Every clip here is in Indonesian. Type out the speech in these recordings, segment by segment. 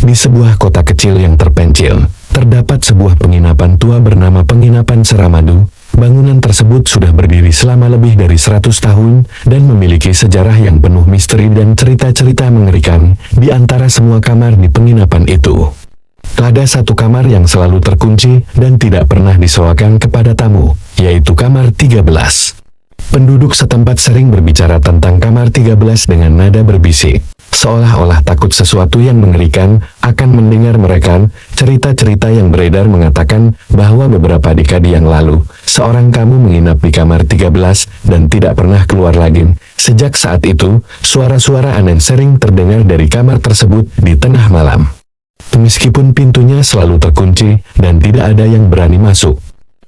Di sebuah kota kecil yang terpencil, terdapat sebuah penginapan tua bernama Penginapan Seramadu. Bangunan tersebut sudah berdiri selama lebih dari 100 tahun dan memiliki sejarah yang penuh misteri dan cerita-cerita mengerikan. Di antara semua kamar di penginapan itu, ada satu kamar yang selalu terkunci dan tidak pernah disewakan kepada tamu, yaitu kamar 13. Penduduk setempat sering berbicara tentang kamar 13 dengan nada berbisik, seolah-olah takut sesuatu yang mengerikan akan mendengar mereka. Cerita-cerita yang beredar mengatakan bahwa beberapa dekade yang lalu, seorang tamu menginap di kamar 13 dan tidak pernah keluar lagi. Sejak saat itu, suara-suara aneh sering terdengar dari kamar tersebut di tengah malam. Meskipun pintunya selalu terkunci dan tidak ada yang berani masuk.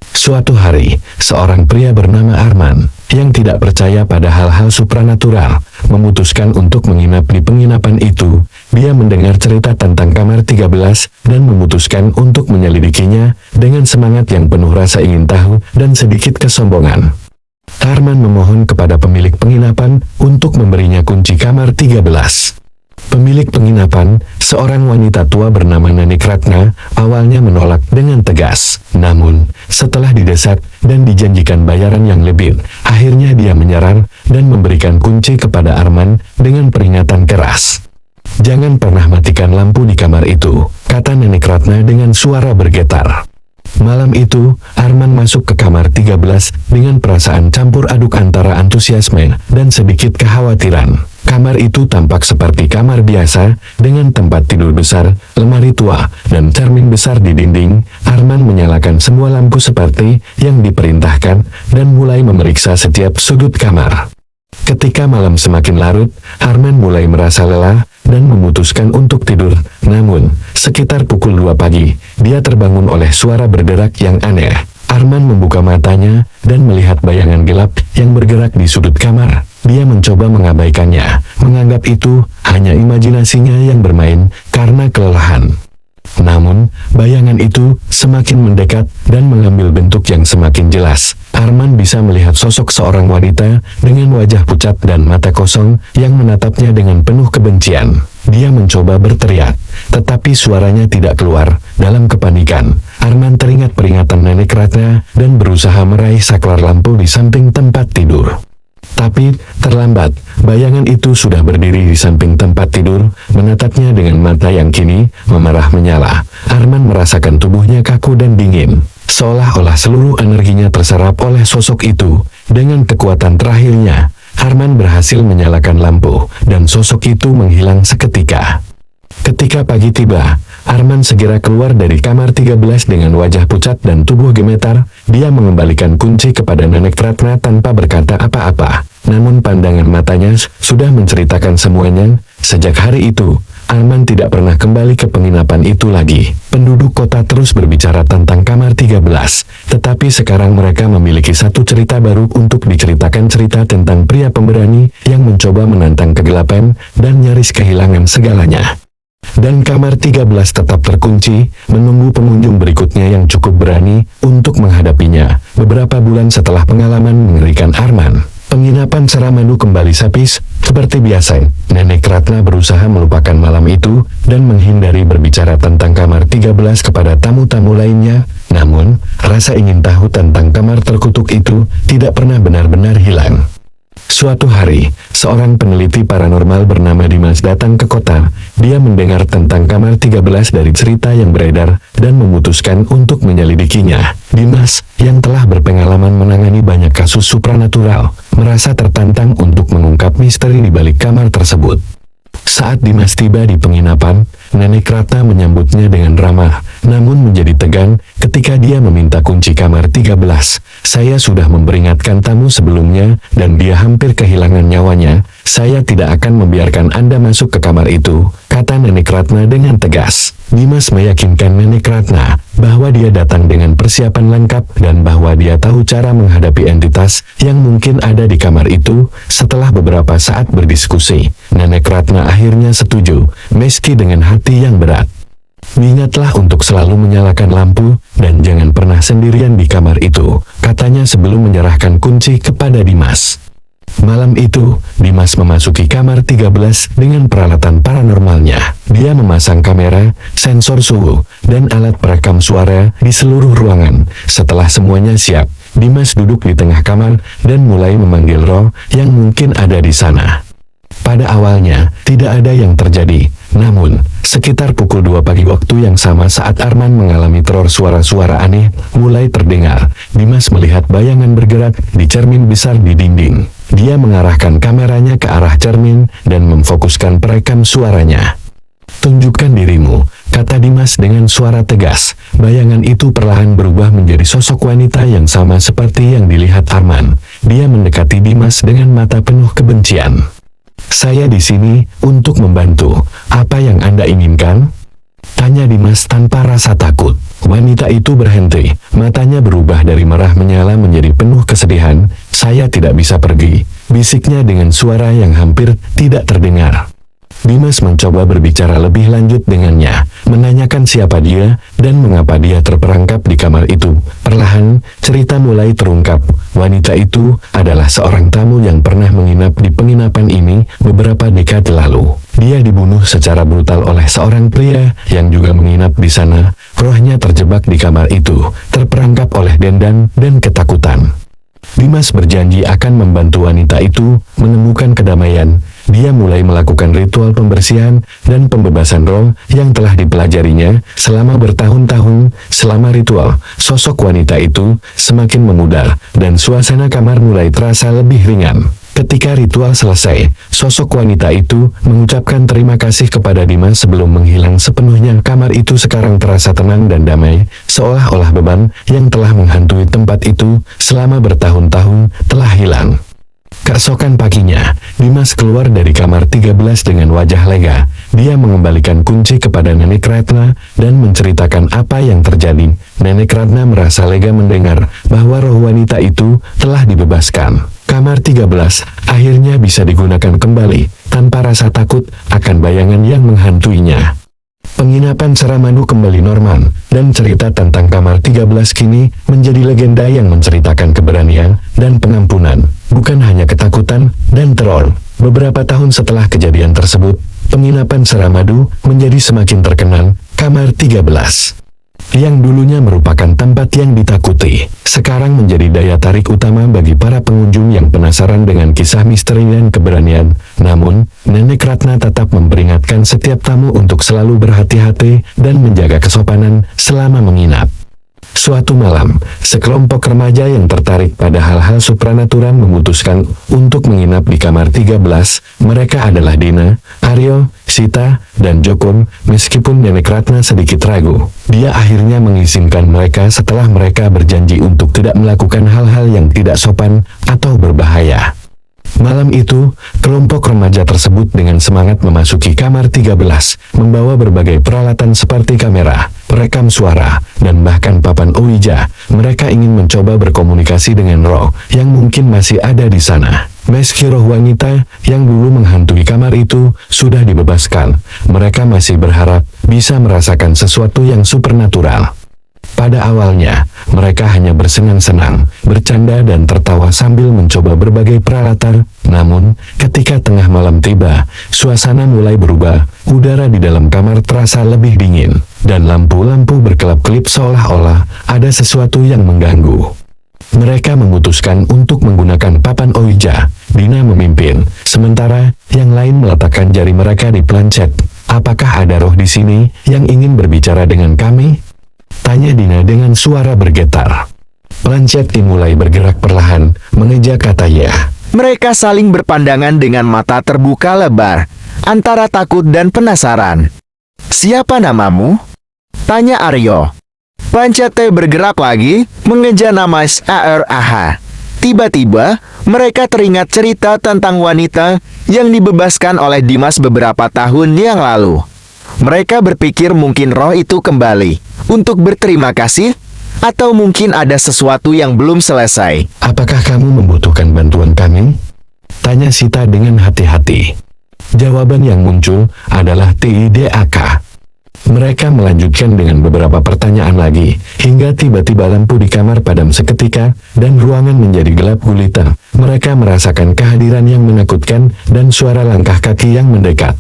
Suatu hari, seorang pria bernama Arman, yang tidak percaya pada hal-hal supranatural, memutuskan untuk menginap di penginapan itu. Dia mendengar cerita tentang kamar 13 dan memutuskan untuk menyelidikinya dengan semangat yang penuh rasa ingin tahu dan sedikit kesombongan. Arman memohon kepada pemilik penginapan untuk memberinya kunci kamar 13. Pemilik penginapan, seorang wanita tua bernama Nenek Ratna, awalnya menolak dengan tegas. Namun, setelah didesak dan dijanjikan bayaran yang lebih, akhirnya dia menyerah dan memberikan kunci kepada Arman dengan peringatan keras. "Jangan pernah matikan lampu di kamar itu," kata Nenek Ratna dengan suara bergetar. Malam itu, Arman masuk ke kamar 13 dengan perasaan campur aduk antara antusiasme dan sedikit kekhawatiran. Kamar itu tampak seperti kamar biasa, dengan tempat tidur besar, lemari tua, dan cermin besar di dinding. Arman menyalakan semua lampu seperti yang diperintahkan, dan mulai memeriksa setiap sudut kamar. Ketika malam semakin larut, Arman mulai merasa lelah, dan memutuskan untuk tidur. Namun, sekitar pukul 2 pagi, dia terbangun oleh suara berderak yang aneh. Arman membuka matanya, dan melihat bayangan gelap yang bergerak di sudut kamar. Dia mencoba mengabaikannya, menganggap itu hanya imajinasinya yang bermain karena kelelahan. Namun, bayangan itu semakin mendekat dan mengambil bentuk yang semakin jelas. Arman bisa melihat sosok seorang wanita dengan wajah pucat dan mata kosong yang menatapnya dengan penuh kebencian. Dia mencoba berteriak, tetapi suaranya tidak keluar. Dalam kepanikan, Arman teringat peringatan Nenek Ratna dan berusaha meraih saklar lampu di samping tempat tidur. Tapi, terlambat, bayangan itu sudah berdiri di samping tempat tidur, menatapnya dengan mata yang kini memerah menyala. Arman merasakan tubuhnya kaku dan dingin, seolah-olah seluruh energinya terserap oleh sosok itu. Dengan kekuatan terakhirnya, Arman berhasil menyalakan lampu, dan sosok itu menghilang seketika. Ketika pagi tiba, Arman segera keluar dari kamar 13 dengan wajah pucat dan tubuh gemetar. Dia mengembalikan kunci kepada Nenek Ratna tanpa berkata apa-apa. Namun pandangan matanya sudah menceritakan semuanya. Sejak hari itu, Arman tidak pernah kembali ke penginapan itu lagi. Penduduk kota terus berbicara tentang kamar 13, tetapi sekarang mereka memiliki satu cerita baru untuk diceritakan, cerita tentang pria pemberani yang mencoba menantang kegelapan dan nyaris kehilangan segalanya. Dan kamar 13 tetap terkunci, menunggu pengunjung berikutnya yang cukup berani untuk menghadapinya. Beberapa bulan setelah pengalaman mengerikan Arman, penginapan Seramadu kembali sapis. Seperti biasa, Nenek Ratna berusaha melupakan malam itu dan menghindari berbicara tentang kamar 13 kepada tamu-tamu lainnya. Namun, rasa ingin tahu tentang kamar terkutuk itu tidak pernah benar-benar hilang. Suatu hari, seorang peneliti paranormal bernama Dimas datang ke kota. Dia mendengar tentang kamar 13 dari cerita yang beredar dan memutuskan untuk menyelidikinya. Dimas, yang telah berpengalaman menangani banyak kasus supranatural, merasa tertantang untuk mengungkap misteri di balik kamar tersebut. Saat Dimas tiba di penginapan, Nenek Ratna menyambutnya dengan ramah, namun menjadi tegang ketika dia meminta kunci kamar 13. "Saya sudah memperingatkan tamu sebelumnya, dan dia hampir kehilangan nyawanya. Saya tidak akan membiarkan Anda masuk ke kamar itu," kata Nenek Ratna dengan tegas. Dimas meyakinkan Nenek Ratna bahwa dia datang dengan persiapan lengkap dan bahwa dia tahu cara menghadapi entitas yang mungkin ada di kamar itu. Setelah beberapa saat berdiskusi, Nenek Ratna akhirnya setuju, meski dengan hati yang berat. "Ingatlah untuk selalu menyalakan lampu, dan jangan pernah sendirian di kamar itu," katanya sebelum menyerahkan kunci kepada Dimas. Malam itu, Dimas memasuki kamar 13 dengan peralatan paranormalnya. Dia memasang kamera, sensor suhu, dan alat perekam suara di seluruh ruangan. Setelah semuanya siap, Dimas duduk di tengah kamar dan mulai memanggil roh yang mungkin ada di sana. Pada awalnya, tidak ada yang terjadi. Namun, sekitar pukul 2 pagi waktu yang sama saat Arman mengalami teror, suara-suara aneh mulai terdengar. Dimas melihat bayangan bergerak di cermin besar di dinding. Dia mengarahkan kameranya ke arah cermin dan memfokuskan perekam suaranya. "Tunjukkan dirimu," kata Dimas dengan suara tegas. Bayangan itu perlahan berubah menjadi sosok wanita yang sama seperti yang dilihat Arman. Dia mendekati Dimas dengan mata penuh kebencian. "Saya di sini untuk membantu. Apa yang Anda inginkan?" tanya Dimas tanpa rasa takut. Wanita itu berhenti, matanya berubah dari merah menyala menjadi penuh kesedihan. "Saya tidak bisa pergi," bisiknya dengan suara yang hampir tidak terdengar. Dimas mencoba berbicara lebih lanjut dengannya, menanyakan siapa dia dan mengapa dia terperangkap di kamar itu. Perlahan, cerita mulai terungkap. Wanita itu adalah seorang tamu yang pernah menginap di penginapan ini beberapa dekade lalu. Dia dibunuh secara brutal oleh seorang pria yang juga menginap di sana. Rohnya terjebak di kamar itu, terperangkap oleh dendam dan ketakutan. Dimas berjanji akan membantu wanita itu menemukan kedamaian. Dia mulai melakukan ritual pembersihan dan pembebasan roh yang telah dipelajarinya selama bertahun-tahun. Selama ritual, sosok wanita itu semakin memudar dan suasana kamar mulai terasa lebih ringan. Ketika ritual selesai, sosok wanita itu mengucapkan terima kasih kepada Dimas sebelum menghilang sepenuhnya. Kamar itu sekarang terasa tenang dan damai, seolah-olah beban yang telah menghantui tempat itu selama bertahun-tahun telah hilang. Keesokan paginya, Dimas keluar dari kamar 13 dengan wajah lega. Dia mengembalikan kunci kepada Nenek Ratna dan menceritakan apa yang terjadi. Nenek Ratna merasa lega mendengar bahwa roh wanita itu telah dibebaskan. Kamar 13 akhirnya bisa digunakan kembali tanpa rasa takut akan bayangan yang menghantuinya. Penginapan Suramadu kembali normal, dan cerita tentang kamar 13 kini menjadi legenda yang menceritakan keberanian dan pengampunan, bukan hanya ketakutan dan teror. Beberapa tahun setelah kejadian tersebut, penginapan Suramadu menjadi semakin terkenal. Kamar 13 yang dulunya merupakan tempat yang ditakuti, sekarang menjadi daya tarik utama bagi para pengunjung yang penasaran dengan kisah misteri dan keberanian. Namun, Nenek Ratna tetap memperingatkan setiap tamu untuk selalu berhati-hati dan menjaga kesopanan selama menginap. Suatu malam, sekelompok remaja yang tertarik pada hal-hal supranatural memutuskan untuk menginap di kamar 13. Mereka adalah Dina, Aryo, Sita, dan Jokun. Meskipun Nenek Ratna sedikit ragu, dia akhirnya mengizinkan mereka setelah mereka berjanji untuk tidak melakukan hal-hal yang tidak sopan atau berbahaya. Malam itu, kelompok remaja tersebut dengan semangat memasuki kamar 13, membawa berbagai peralatan seperti kamera, perekam suara, dan bahkan papan Ouija. Mereka ingin mencoba berkomunikasi dengan roh yang mungkin masih ada di sana. Meski roh wanita yang dulu menghantui kamar itu sudah dibebaskan, mereka masih berharap bisa merasakan sesuatu yang supernatural. Pada awalnya, mereka hanya bersenang-senang, bercanda dan tertawa sambil mencoba berbagai peralatan. Namun, ketika tengah malam tiba, suasana mulai berubah. Udara di dalam kamar terasa lebih dingin, dan lampu-lampu berkelap-kelip seolah-olah ada sesuatu yang mengganggu. Mereka memutuskan untuk menggunakan papan Ouija. Dina memimpin, sementara yang lain meletakkan jari mereka di planchet. "Apakah ada roh di sini yang ingin berbicara dengan kami?" tanya Dina dengan suara bergetar. Planchet dimulai bergerak perlahan, mengejak kata ya. Mereka saling berpandangan dengan mata terbuka lebar, antara takut dan penasaran. "Siapa namamu?" tanya Aryo. Planchet bergerak lagi, mengejar nama Sarah. Tiba-tiba, mereka teringat cerita tentang wanita yang dibebaskan oleh Dimas beberapa tahun yang lalu. Mereka berpikir mungkin roh itu kembali untuk berterima kasih, atau mungkin ada sesuatu yang belum selesai. "Apakah kamu membutuhkan bantuan kami?" tanya Sita dengan hati-hati. Jawaban yang muncul adalah TIDAK. Mereka melanjutkan dengan beberapa pertanyaan lagi, hingga tiba-tiba lampu di kamar padam seketika, dan ruangan menjadi gelap gulita. Mereka merasakan kehadiran yang menakutkan, dan suara langkah kaki yang mendekat.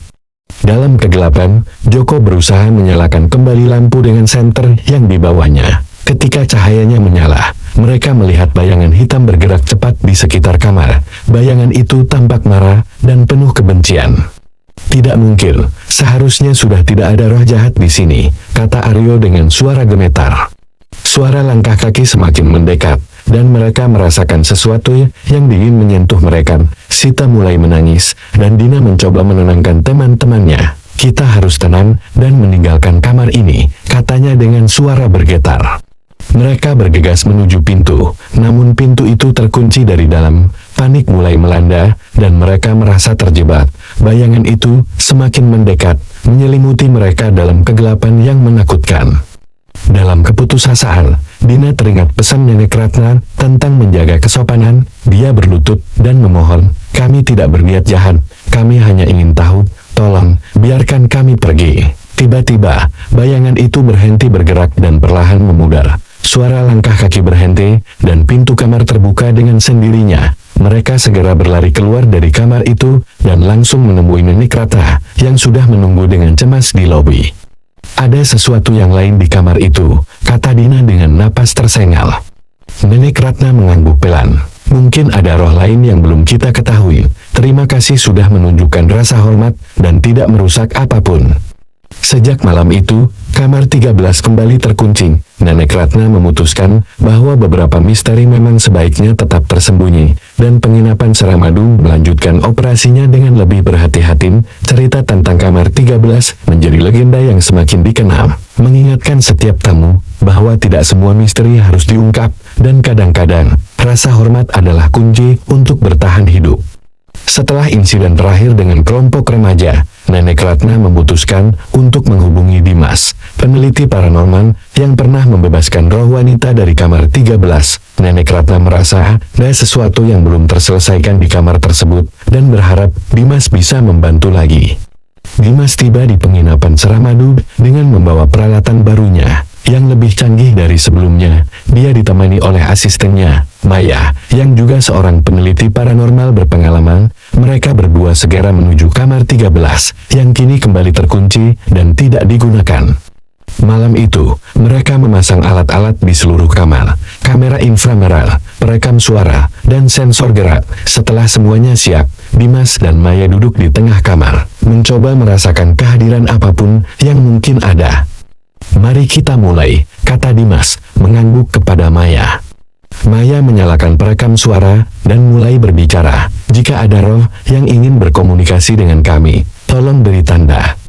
Dalam kegelapan, Joko berusaha menyalakan kembali lampu dengan senter yang dibawanya. Ketika cahayanya menyala, mereka melihat bayangan hitam bergerak cepat di sekitar kamar. Bayangan itu tampak marah, dan penuh kebencian. Tidak mungkin, seharusnya sudah tidak ada roh jahat di sini, kata Aryo dengan suara gemetar. Suara langkah kaki semakin mendekat, dan mereka merasakan sesuatu yang dingin menyentuh mereka. Sita mulai menangis, dan Dina mencoba menenangkan teman-temannya. Kita harus tenang, dan meninggalkan kamar ini, katanya dengan suara bergetar. Mereka bergegas menuju pintu, namun pintu itu terkunci dari dalam. Panik mulai melanda, dan mereka merasa terjebak. Bayangan itu semakin mendekat, menyelimuti mereka dalam kegelapan yang menakutkan. Dalam keputusasaan, Dina teringat pesan Nenek Ratna tentang menjaga kesopanan. Dia berlutut dan memohon, "Kami tidak berniat jahat, kami hanya ingin tahu, tolong, biarkan kami pergi." Tiba-tiba, bayangan itu berhenti bergerak dan perlahan memudar. Suara langkah kaki berhenti, dan pintu kamar terbuka dengan sendirinya. Mereka segera berlari keluar dari kamar itu, dan langsung menemui Nenek Ratna, yang sudah menunggu dengan cemas di lobi. "Ada sesuatu yang lain di kamar itu," kata Dina dengan napas tersengal. Nenek Ratna mengangguk pelan. "Mungkin ada roh lain yang belum kita ketahui. Terima kasih sudah menunjukkan rasa hormat, dan tidak merusak apapun." Sejak malam itu, kamar 13 kembali terkunci. Nenek Ratna memutuskan bahwa beberapa misteri memang sebaiknya tetap tersembunyi, dan penginapan Suramadu melanjutkan operasinya dengan lebih berhati-hati. Cerita tentang kamar 13 menjadi legenda yang semakin dikenal, mengingatkan setiap tamu bahwa tidak semua misteri harus diungkap, dan kadang-kadang rasa hormat adalah kunci untuk bertahan hidup. Setelah insiden terakhir dengan kelompok remaja, Nenek Ratna memutuskan untuk menghubungi Dimas, peneliti paranormal yang pernah membebaskan roh wanita dari kamar 13. Nenek Ratna merasa ada sesuatu yang belum terselesaikan di kamar tersebut, dan berharap Dimas bisa membantu lagi. Dimas tiba di penginapan Suramadu dengan membawa peralatan barunya yang lebih canggih dari sebelumnya. Dia ditemani oleh asistennya, Maya, yang juga seorang peneliti paranormal berpengalaman. Mereka berdua segera menuju kamar 13, yang kini kembali terkunci dan tidak digunakan. Malam itu, mereka memasang alat-alat di seluruh kamar, kamera inframerah, perekam suara, dan sensor gerak. Setelah semuanya siap, Dimas dan Maya duduk di tengah kamar, mencoba merasakan kehadiran apapun yang mungkin ada. "Mari kita mulai," kata Dimas, mengangguk kepada Maya. Maya menyalakan perekam suara, dan mulai berbicara. "Jika ada roh yang ingin berkomunikasi dengan kami, tolong beri tanda."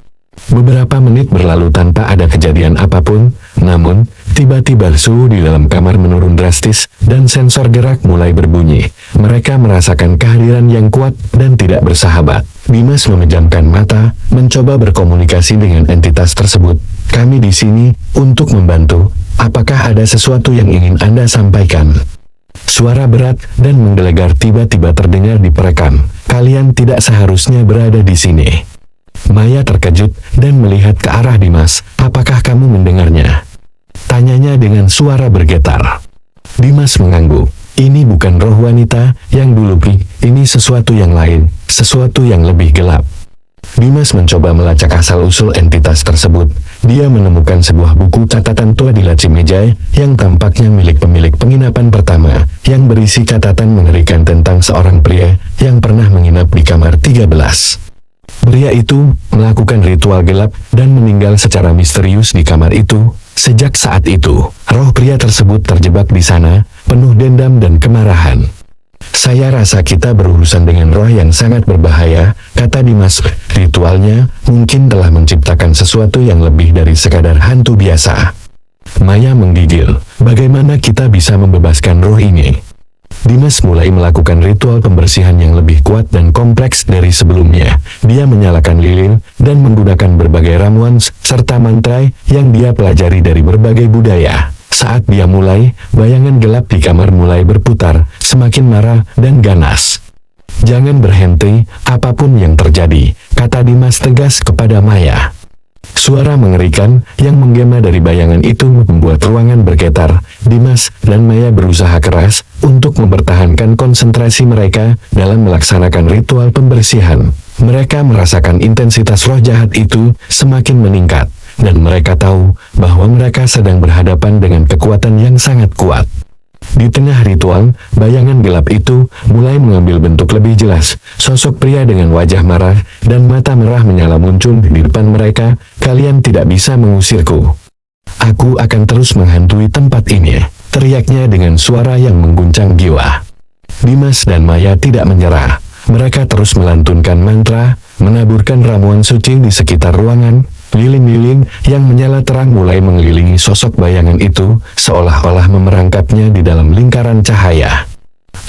Beberapa menit berlalu tanpa ada kejadian apapun, namun, tiba-tiba suhu di dalam kamar menurun drastis, dan sensor gerak mulai berbunyi. Mereka merasakan kehadiran yang kuat dan tidak bersahabat. Dimas memejamkan mata, mencoba berkomunikasi dengan entitas tersebut. "Kami di sini untuk membantu. Apakah ada sesuatu yang ingin Anda sampaikan?" Suara berat dan menggelegar tiba-tiba terdengar di perekam. "Kalian tidak seharusnya berada di sini." Maya terkejut dan melihat ke arah Dimas. "Apakah kamu mendengarnya?" tanyanya dengan suara bergetar. Dimas mengangguk. "Ini bukan roh wanita yang dulu ini sesuatu yang lain, sesuatu yang lebih gelap." Dimas mencoba melacak asal-usul entitas tersebut. Dia menemukan sebuah buku catatan tua di laci meja yang tampaknya milik pemilik penginapan pertama, yang berisi catatan mengerikan tentang seorang pria yang pernah menginap di kamar 13. Pria itu melakukan ritual gelap dan meninggal secara misterius di kamar itu. Sejak saat itu, roh pria tersebut terjebak di sana, penuh dendam dan kemarahan. "Saya rasa kita berurusan dengan roh yang sangat berbahaya," kata Dimas. "Ritualnya mungkin telah menciptakan sesuatu yang lebih dari sekadar hantu biasa." Maya menggigil. "Bagaimana kita bisa membebaskan roh ini?" Dimas mulai melakukan ritual pembersihan yang lebih kuat dan kompleks dari sebelumnya. Dia menyalakan lilin dan menggunakan berbagai ramuan serta mantra yang dia pelajari dari berbagai budaya. Saat dia mulai, bayangan gelap di kamar mulai berputar, semakin marah dan ganas. "Jangan berhenti, apapun yang terjadi," kata Dimas tegas kepada Maya. Suara mengerikan yang menggema dari bayangan itu membuat ruangan bergetar. Dimas dan Maya berusaha keras untuk mempertahankan konsentrasi mereka dalam melaksanakan ritual pembersihan. Mereka merasakan intensitas roh jahat itu semakin meningkat, dan mereka tahu bahwa mereka sedang berhadapan dengan kekuatan yang sangat kuat. Di tengah ritual, bayangan gelap itu mulai mengambil bentuk lebih jelas. Sosok pria dengan wajah marah dan mata merah menyala muncul di depan mereka. Kalian tidak bisa mengusirku. Aku akan terus menghantui tempat ini, teriaknya dengan suara yang mengguncang jiwa. Dimas dan Maya tidak menyerah. Mereka terus melantunkan mantra, menaburkan ramuan suci di sekitar ruangan. Lilin-lilin yang menyala terang mulai mengelilingi sosok bayangan itu, seolah-olah memerangkapnya di dalam lingkaran cahaya.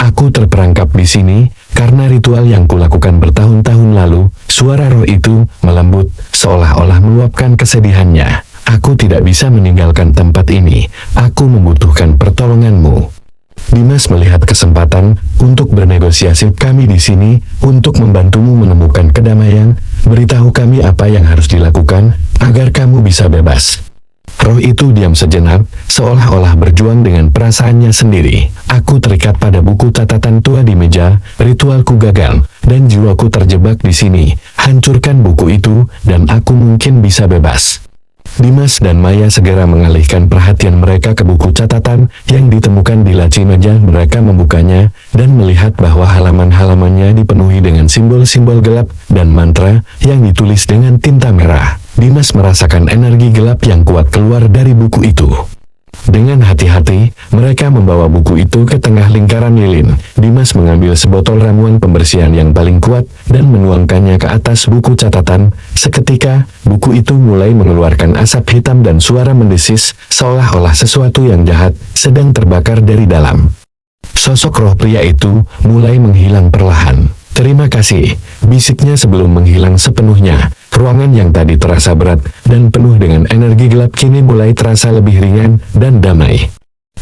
Aku terperangkap di sini, karena ritual yang kulakukan bertahun-tahun lalu. Suara roh itu melembut, seolah-olah meluapkan kesedihannya. Aku tidak bisa meninggalkan tempat ini, aku membutuhkan pertolonganmu. Dimas melihat kesempatan untuk bernegosiasi. Kami di sini untuk membantumu menemukan kedamaian. Beritahu kami apa yang harus dilakukan agar kamu bisa bebas. Roh itu diam sejenak, seolah-olah berjuang dengan perasaannya sendiri. Aku terikat pada buku catatan tua di meja. Ritualku gagal dan jiwaku terjebak di sini. Hancurkan buku itu dan aku mungkin bisa bebas. Dimas dan Maya segera mengalihkan perhatian mereka ke buku catatan yang ditemukan di laci meja. Mereka membukanya dan melihat bahwa halaman-halamannya dipenuhi dengan simbol-simbol gelap dan mantra yang ditulis dengan tinta merah. Dimas merasakan energi gelap yang kuat keluar dari buku itu. Dengan hati-hati, mereka membawa buku itu ke tengah lingkaran lilin. Dimas mengambil sebotol ramuan pembersihan yang paling kuat dan menuangkannya ke atas buku catatan. Seketika, buku itu mulai mengeluarkan asap hitam dan suara mendesis, seolah-olah sesuatu yang jahat sedang terbakar dari dalam. Sosok roh pria itu mulai menghilang perlahan. Terima kasih, bisiknya sebelum menghilang sepenuhnya. Ruangan yang tadi terasa berat dan penuh dengan energi gelap kini mulai terasa lebih ringan dan damai.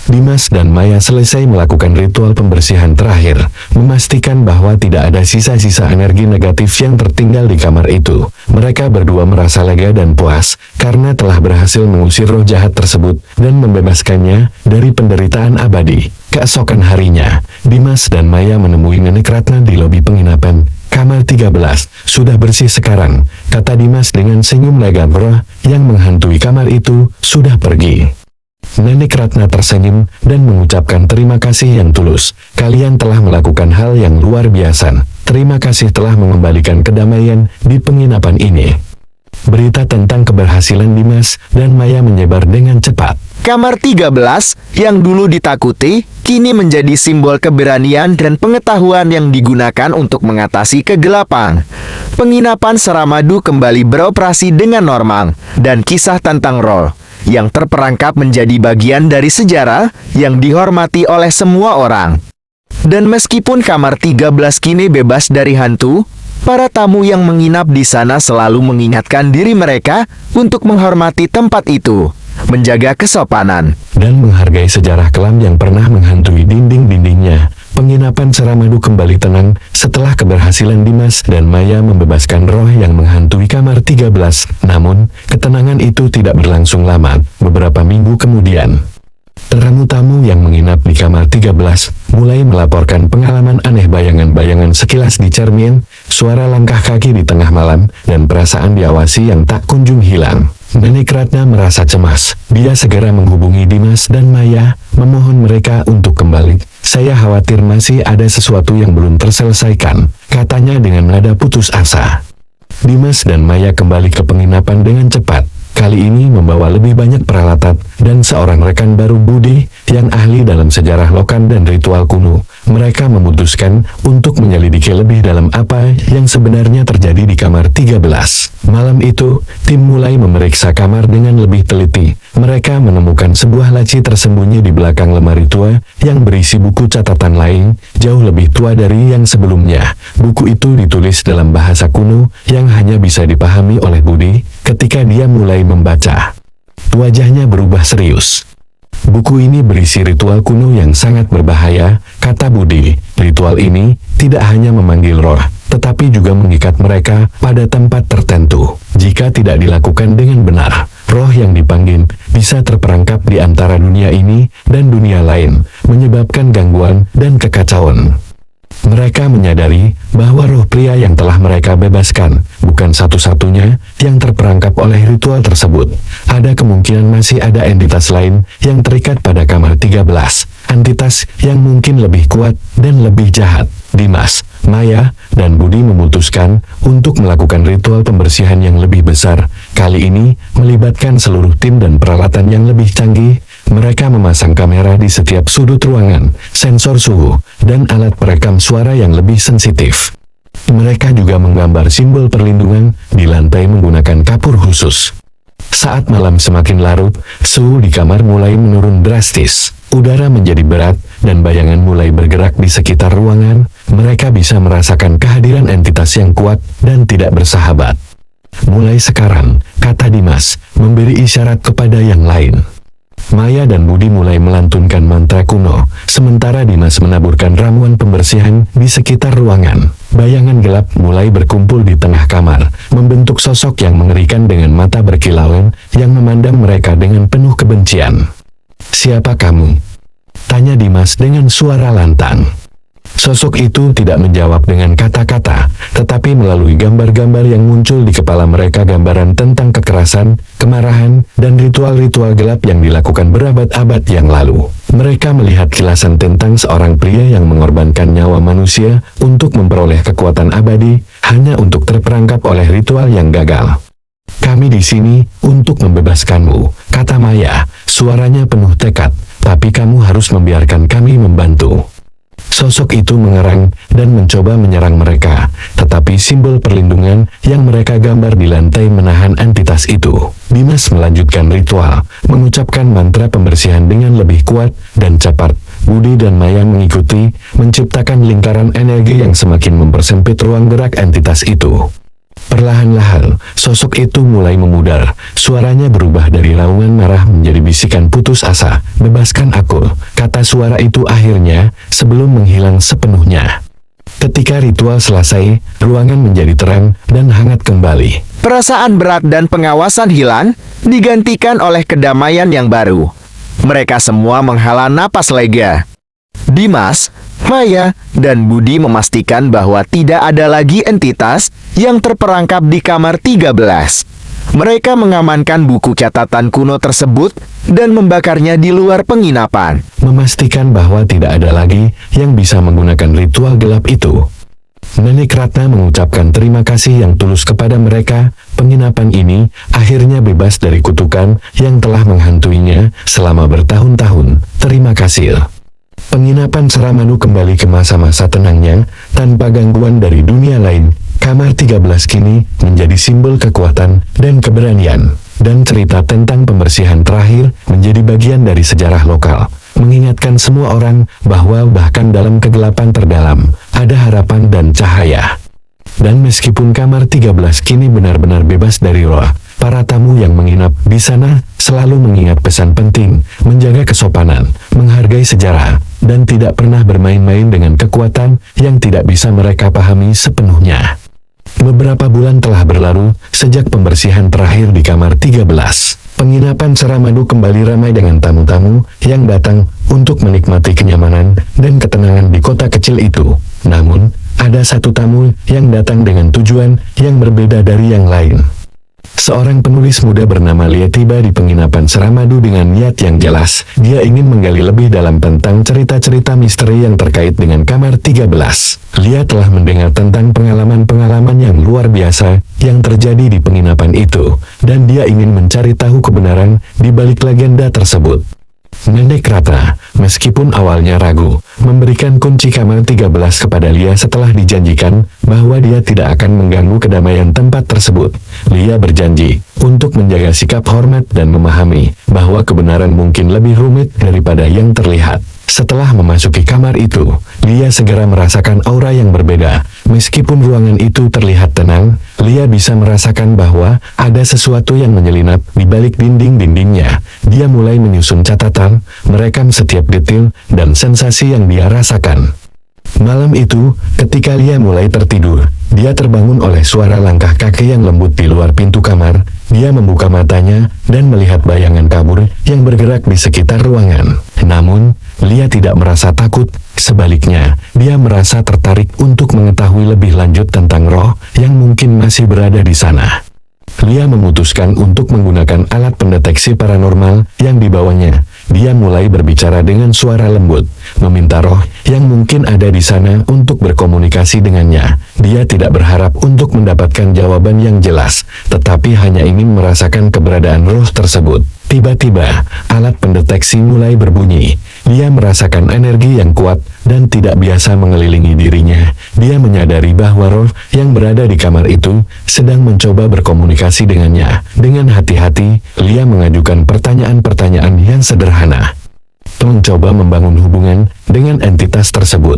Dimas dan Maya selesai melakukan ritual pembersihan terakhir, memastikan bahwa tidak ada sisa-sisa energi negatif yang tertinggal di kamar itu. Mereka berdua merasa lega dan puas, karena telah berhasil mengusir roh jahat tersebut dan membebaskannya dari penderitaan abadi. Keesokan harinya, Dimas dan Maya menemui Nenek Ratna di lobi penginapan. Kamar 13, sudah bersih sekarang, kata Dimas dengan senyum lega. Roh yang menghantui kamar itu sudah pergi. Nenek Ratna tersenyum dan mengucapkan terima kasih yang tulus. Kalian telah melakukan hal yang luar biasa. Terima kasih telah mengembalikan kedamaian di penginapan ini. Berita tentang keberhasilan Dimas dan Maya menyebar dengan cepat. Kamar 13, yang dulu ditakuti, kini menjadi simbol keberanian dan pengetahuan yang digunakan untuk mengatasi kegelapan. Penginapan Saramadu kembali beroperasi dengan normal, dan kisah tentang roh yang terperangkap menjadi bagian dari sejarah yang dihormati oleh semua orang. Dan meskipun kamar 13 kini bebas dari hantu, para tamu yang menginap di sana selalu mengingatkan diri mereka untuk menghormati tempat itu, menjaga kesopanan, dan menghargai sejarah kelam yang pernah menghantui dinding-dindingnya. Penginapan Saramadu kembali tenang setelah keberhasilan Dimas dan Maya membebaskan roh yang menghantui kamar 13. Namun, ketenangan itu tidak berlangsung lama. Beberapa minggu kemudian, tamu-tamu yang menginap di kamar 13 mulai melaporkan pengalaman aneh. Bayangan-bayangan sekilas di cermin, suara langkah kaki di tengah malam, dan perasaan diawasi yang tak kunjung hilang. Nenek Ratna merasa cemas. Dia segera menghubungi Dimas dan Maya, memohon mereka untuk kembali. Saya khawatir masih ada sesuatu yang belum terselesaikan, katanya dengan nada putus asa. Dimas dan Maya kembali ke penginapan dengan cepat. Kali ini membawa lebih banyak peralatan dan seorang rekan baru, Budi, yang ahli dalam sejarah lokan dan ritual kuno. Mereka memutuskan untuk menyelidiki lebih dalam apa yang sebenarnya terjadi di kamar 13. Malam itu, tim mulai memeriksa kamar dengan lebih teliti. Mereka menemukan sebuah laci tersembunyi di belakang lemari tua yang berisi buku catatan lain, jauh lebih tua dari yang sebelumnya. Buku itu ditulis dalam bahasa kuno yang hanya bisa dipahami oleh Budi. Ketika dia mulai membaca, wajahnya berubah serius. Buku ini berisi ritual kuno yang sangat berbahaya, kata Budi. Ritual ini tidak hanya memanggil roh, tetapi juga mengikat mereka pada tempat tertentu. Jika tidak dilakukan dengan benar, roh yang dipanggil bisa terperangkap di antara dunia ini dan dunia lain, menyebabkan gangguan dan kekacauan. Mereka menyadari bahwa roh pria yang telah mereka bebaskan bukan satu-satunya yang terperangkap oleh ritual tersebut. Ada kemungkinan masih ada entitas lain yang terikat pada kamar 13, entitas yang mungkin lebih kuat dan lebih jahat. Dimas, Maya, dan Budi memutuskan untuk melakukan ritual pembersihan yang lebih besar. Kali ini melibatkan seluruh tim dan peralatan yang lebih canggih. Mereka memasang kamera di setiap sudut ruangan, sensor suhu, dan alat perekam suara yang lebih sensitif. Mereka juga menggambar simbol perlindungan di lantai menggunakan kapur khusus. Saat malam semakin larut, suhu di kamar mulai menurun drastis. Udara menjadi berat, dan bayangan mulai bergerak di sekitar ruangan. Mereka bisa merasakan kehadiran entitas yang kuat dan tidak bersahabat. Mulai sekarang, kata Dimas, memberi isyarat kepada yang lain. Maya dan Budi mulai melantunkan mantra kuno, sementara Dimas menaburkan ramuan pembersihan di sekitar ruangan. Bayangan gelap mulai berkumpul di tengah kamar, membentuk sosok yang mengerikan dengan mata berkilauan yang memandang mereka dengan penuh kebencian. "Siapa kamu?" tanya Dimas dengan suara lantang. Sosok itu tidak menjawab dengan kata-kata, tetapi melalui gambar-gambar yang muncul di kepala mereka, gambaran tentang kekerasan, kemarahan, dan ritual-ritual gelap yang dilakukan berabad-abad yang lalu. Mereka melihat kilasan tentang seorang pria yang mengorbankan nyawa manusia untuk memperoleh kekuatan abadi, hanya untuk terperangkap oleh ritual yang gagal. "Kami di sini untuk membebaskanmu," kata Maya, suaranya penuh tekad, "tapi kamu harus membiarkan kami membantu." Sosok itu mengerang dan mencoba menyerang mereka, tetapi simbol perlindungan yang mereka gambar di lantai menahan entitas itu. Dimas melanjutkan ritual, mengucapkan mantra pembersihan dengan lebih kuat dan cepat. Budi dan Maya mengikuti, menciptakan lingkaran energi yang semakin mempersempit ruang gerak entitas itu. Perlahan-lahan, sosok itu mulai memudar. Suaranya berubah dari raungan marah menjadi bisikan putus asa. "Bebaskan aku," kata suara itu akhirnya, sebelum menghilang sepenuhnya. Ketika ritual selesai, ruangan menjadi terang dan hangat kembali. Perasaan berat dan pengawasan hilang, digantikan oleh kedamaian yang baru. Mereka semua menghela napas lega. Dimas, Maya, dan Budi memastikan bahwa tidak ada lagi entitas yang terperangkap di kamar 13. Mereka mengamankan buku catatan kuno tersebut dan membakarnya di luar penginapan, Memastikan bahwa tidak ada lagi yang bisa menggunakan ritual gelap itu. Nenek Ratna mengucapkan terima kasih yang tulus kepada mereka. Penginapan ini akhirnya bebas dari kutukan yang telah menghantuinya selama bertahun-tahun. Terima kasih. Penginapan Saramanu kembali ke masa-masa tenangnya, tanpa gangguan dari dunia lain. Kamar 13 kini menjadi simbol kekuatan dan keberanian, dan cerita tentang pembersihan terakhir menjadi bagian dari sejarah lokal, mengingatkan semua orang bahwa bahkan dalam kegelapan terdalam, ada harapan dan cahaya. Dan meskipun kamar 13 kini benar-benar bebas dari roh, para tamu yang menginap di sana selalu mengingat pesan penting, menjaga kesopanan, menghargai sejarah, dan tidak pernah bermain-main dengan kekuatan yang tidak bisa mereka pahami sepenuhnya. Beberapa bulan telah berlalu sejak pembersihan terakhir di kamar 13. Penginapan Saramanu kembali ramai dengan tamu-tamu yang datang untuk menikmati kenyamanan dan ketenangan di kota kecil itu. Namun, ada satu tamu yang datang dengan tujuan yang berbeda dari yang lain. Seorang penulis muda bernama Lia tiba di penginapan Saramanu dengan niat yang jelas. Dia ingin menggali lebih dalam tentang cerita-cerita misteri yang terkait dengan kamar 13. Lia telah mendengar tentang pengalaman-pengalaman yang luar biasa yang terjadi di penginapan itu, dan dia ingin mencari tahu kebenaran di balik legenda tersebut. Nenek Ratna, meskipun awalnya ragu, memberikan kunci kamar 13 kepada Lia setelah dijanjikan bahwa dia tidak akan mengganggu kedamaian tempat tersebut. Lia berjanji untuk menjaga sikap hormat dan memahami bahwa kebenaran mungkin lebih rumit daripada yang terlihat. Setelah memasuki kamar itu, Lia segera merasakan aura yang berbeda. Meskipun ruangan itu terlihat tenang, Lia bisa merasakan bahwa ada sesuatu yang menyelinap di balik dinding-dindingnya. dia mulai menyusun catatan, merekam setiap detail dan sensasi yang dia rasakan. Malam itu, ketika Lia mulai tertidur, dia terbangun oleh suara langkah kaki yang lembut di luar pintu kamar. Dia membuka matanya dan melihat bayangan kabur yang bergerak di sekitar ruangan. Namun, Lia tidak merasa takut. Sebaliknya, dia merasa tertarik untuk mengetahui lebih lanjut tentang roh yang mungkin masih berada di sana. Lia memutuskan untuk menggunakan alat pendeteksi paranormal yang dibawanya. Dia mulai berbicara dengan suara lembut, meminta roh yang mungkin ada di sana untuk berkomunikasi dengannya. Dia tidak berharap untuk mendapatkan jawaban yang jelas, tetapi hanya ingin merasakan keberadaan roh tersebut. Tiba-tiba, alat pendeteksi mulai berbunyi. Dia merasakan energi yang kuat dan tidak biasa mengelilingi dirinya. Dia menyadari bahwa roh yang berada di kamar itu sedang mencoba berkomunikasi dengannya. Dengan hati-hati, Lia mengajukan pertanyaan-pertanyaan yang sederhana, mencoba membangun hubungan dengan entitas tersebut.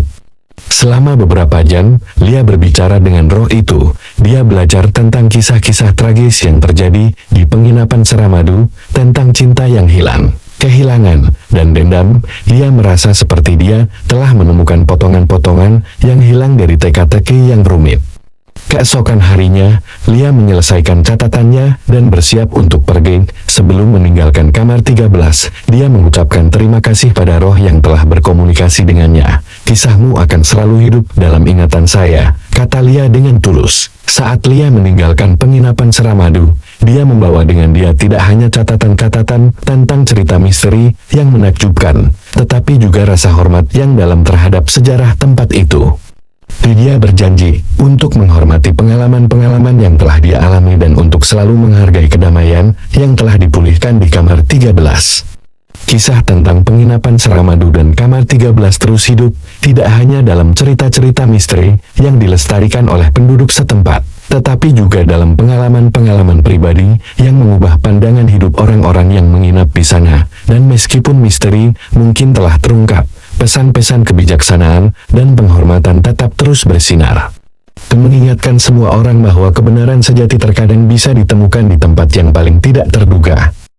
Selama beberapa jam, Lia berbicara dengan roh itu. Dia belajar tentang kisah-kisah tragis yang terjadi di penginapan Seramadu, tentang cinta yang hilang, kehilangan, dan dendam. Lia merasa seperti dia telah menemukan potongan-potongan yang hilang dari teka-teki yang rumit. Keesokan harinya, Lia menyelesaikan catatannya dan bersiap untuk pergi. Sebelum meninggalkan kamar 13, dia mengucapkan terima kasih pada roh yang telah berkomunikasi dengannya. Kisahmu akan selalu hidup dalam ingatan saya, kata Lia dengan tulus. Saat Lia meninggalkan penginapan Seramadu, dia membawa dengan dia tidak hanya catatan-catatan tentang cerita misteri yang menakjubkan, tetapi juga rasa hormat yang dalam terhadap sejarah tempat itu. Dia berjanji untuk menghormati pengalaman-pengalaman yang telah dia alami dan untuk selalu menghargai kedamaian yang telah dipulihkan di kamar 13. Kisah tentang penginapan Seramadu dan kamar 13 terus hidup, tidak hanya dalam cerita-cerita misteri yang dilestarikan oleh penduduk setempat, tetapi juga dalam pengalaman-pengalaman pribadi yang mengubah pandangan hidup orang-orang yang menginap di sana. Dan meskipun misteri mungkin telah terungkap, pesan-pesan kebijaksanaan dan penghormatan tetap terus bersinar. Mengingatkan semua orang bahwa kebenaran sejati terkadang bisa ditemukan di tempat yang paling tidak terduga.